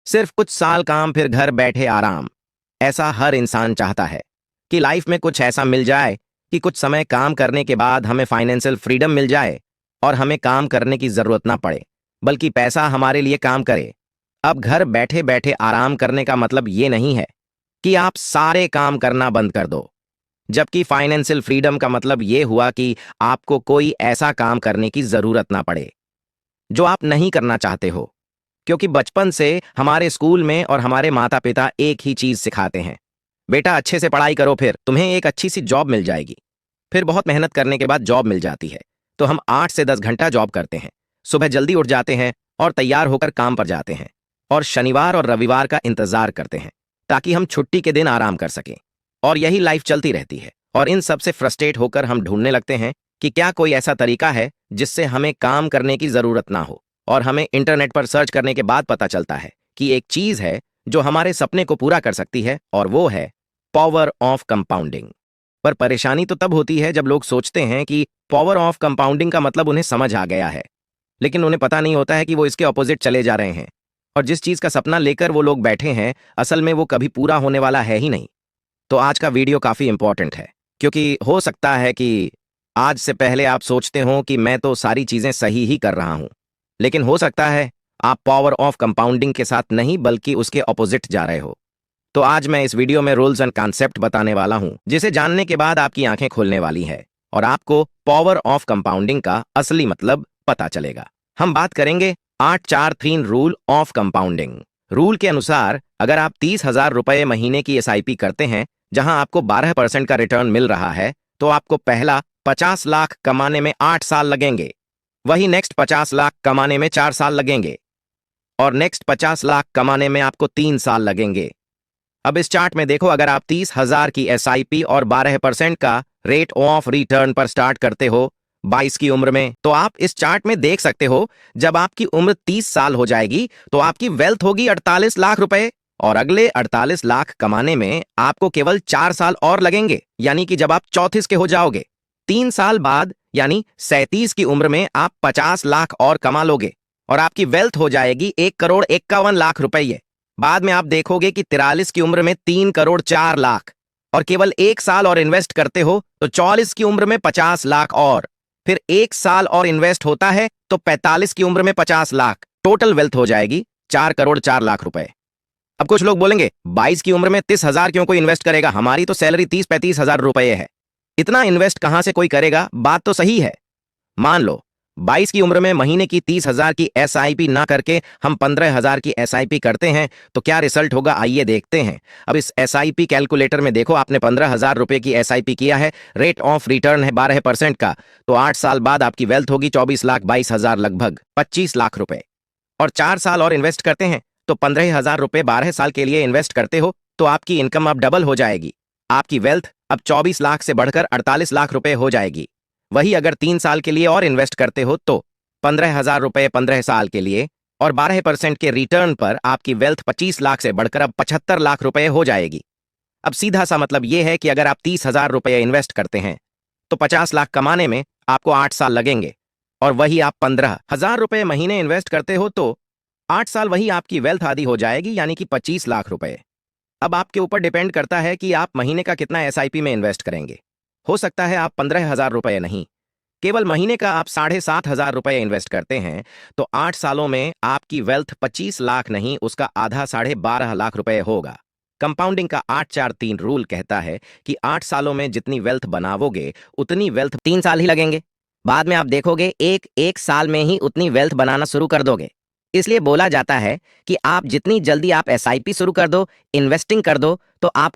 सिर्फ कुछ साल काम फिर घर बैठे आराम। ऐसा हर इंसान चाहता है कि लाइफ में कुछ ऐसा मिल जाए कि कुछ समय काम करने के बाद हमें फाइनेंशियल फ्रीडम मिल जाए और हमें काम करने की जरूरत ना पड़े, बल्कि पैसा हमारे लिए काम करे। अब घर बैठे बैठे आराम करने का मतलब ये नहीं है कि आप सारे काम करना बंद कर दो, जबकि फाइनेंशियल फ्रीडम का मतलब ये हुआ कि आपको कोई ऐसा काम करने की जरूरत ना पड़े जो आप नहीं करना चाहते हो। क्योंकि बचपन से हमारे स्कूल में और हमारे माता पिता एक ही चीज सिखाते हैं, बेटा अच्छे से पढ़ाई करो फिर तुम्हें एक अच्छी सी जॉब मिल जाएगी। फिर बहुत मेहनत करने के बाद जॉब मिल जाती है तो हम 8 से 10 घंटा जॉब करते हैं, सुबह जल्दी उठ जाते हैं और तैयार होकर काम पर जाते हैं और शनिवार और रविवार का इंतजार करते हैं ताकि हम छुट्टी के दिन आराम कर सकें। और यही लाइफ चलती रहती है और इन सब से फ्रस्ट्रेट होकर हम ढूंढने लगते हैं कि क्या कोई ऐसा तरीका है जिससे हमें काम करने की जरूरत ना हो। और हमें इंटरनेट पर सर्च करने के बाद पता चलता है कि एक चीज है जो हमारे सपने को पूरा कर सकती है और वो है पावर ऑफ कंपाउंडिंग। पर परेशानी तो तब होती है जब लोग सोचते हैं कि पावर ऑफ कंपाउंडिंग का मतलब उन्हें समझ आ गया है, लेकिन उन्हें पता नहीं होता है कि वो इसके ऑपोजिट चले जा रहे हैं और जिस चीज का सपना लेकर वो लोग बैठे हैं असल में वो कभी पूरा होने वाला है ही नहीं। तो आज का वीडियो काफी इंपॉर्टेंट है क्योंकि हो सकता है कि आज से पहले आप सोचते हो कि मैं तो सारी चीजें सही ही कर रहा हूं, लेकिन हो सकता है आप पावर ऑफ कंपाउंडिंग के साथ नहीं बल्कि उसके ऑपोजिट जा रहे हो। तो आज मैं इस वीडियो में रूल्स एंड कॉन्सेप्ट बताने वाला हूं जिसे जानने के बाद आपकी आंखें खुलने वाली है और आपको पावर ऑफ कंपाउंडिंग का असली मतलब पता चलेगा। हम बात करेंगे 8-4-3 रूल ऑफ कंपाउंडिंग। रूल के अनुसार अगर आप 30,000 रुपए महीने की एसआईपी करते हैं जहां आपको 12% का रिटर्न मिल रहा है तो आपको पहला 50 लाख कमाने में 8 साल लगेंगे, वही नेक्स्ट 50 लाख कमाने में 4 साल लगेंगे और नेक्स्ट 50 लाख कमाने में आपको 3 साल लगेंगे। अब इस चार्ट में देखो, अगर आप 30,000 की एसआईपी और 12% का रेट ऑफ रिटर्न पर स्टार्ट करते हो 22 की उम्र में, तो आप इस चार्ट में देख सकते हो जब आपकी उम्र 30 साल हो जाएगी तो आपकी वेल्थ होगी 48 लाख रुपए और अगले 48 लाख कमाने में आपको केवल 4 साल और लगेंगे, यानी कि जब आप 34 के हो जाओगे 3 साल बाद यानी 37 की उम्र में आप 50 लाख और कमा लोगे और आपकी वेल्थ हो जाएगी 1,51,00,000 रुपये। बाद में आप देखोगे कि 43 की उम्र में 3,04,00,000 और केवल 1 साल और इन्वेस्ट करते हो तो 44 की उम्र में 50 लाख और फिर 1 साल और इन्वेस्ट होता है तो 45 की उम्र में 50 लाख, टोटल वेल्थ हो जाएगी 4,04,00,000 रुपए। अब कुछ लोग बोलेंगे 22 की उम्र में 30,000 क्यों कोई इन्वेस्ट करेगा, हमारी तो सैलरी 30-35 हजार रुपए है, इतना इन्वेस्ट कहां से कोई करेगा। बात तो सही है। मान लो 22 की उम्र में महीने की 30,000 की एसआईपी ना करके हम 15,000 की एसआईपी करते हैं तो क्या रिजल्ट होगा, आइए देखते हैं। अब इस एसआईपी कैलकुलेटर में देखो, आपने 15,000 रुपए की एसआईपी किया है, रेट ऑफ रिटर्न है 12% का, तो 8 साल बाद आपकी वेल्थ होगी 24,22,000, लगभग 25 लाख रुपए। और 4 साल और इन्वेस्ट करते हैं तो 15,000 रुपए 12 साल के लिए इन्वेस्ट करते हो तो आपकी इनकम अब डबल हो जाएगी, आपकी वेल्थ अब 24 लाख से बढ़कर 48 लाख रुपए हो जाएगी। वही अगर 3 साल के लिए और इन्वेस्ट करते हो तो 15,000 रुपए 15 साल के लिए और 12% के रिटर्न पर आपकी वेल्थ 25 लाख से बढ़कर अब 75 लाख रुपए हो जाएगी। अब सीधा सा मतलब यह है कि अगर आप 30,000 रुपए इन्वेस्ट करते हैं तो 50 लाख कमाने में आपको 8 साल लगेंगे और वही आप 15,000 रुपए महीने इन्वेस्ट करते हो तो 8 साल वही आपकी वेल्थ आधी हो जाएगी, यानी कि 25 लाख रुपए। अब आपके ऊपर डिपेंड करता है कि आप महीने का कितना एसआईपी में इन्वेस्ट करेंगे। हो सकता है आप 15,000 रुपए नहीं, केवल महीने का आप 7,500 रुपए इन्वेस्ट करते हैं तो 8 सालों में आपकी वेल्थ 25 लाख नहीं, उसका आधा 12.5 लाख रुपए होगा। कंपाउंडिंग का 8-4-3 रूल कहता है कि 8 सालों में जितनी वेल्थ बनावोगे उतनी वेल्थ 3 साल ही लगेंगे, बाद में आप देखोगे एक साल में ही उतनी वेल्थ बनाना शुरू कर दोगे। इसलिए बोला जाता है कि आप जितनी जल्दी आप एसआईपी शुरू कर दो, इन्वेस्टिंग कर दो, तो आप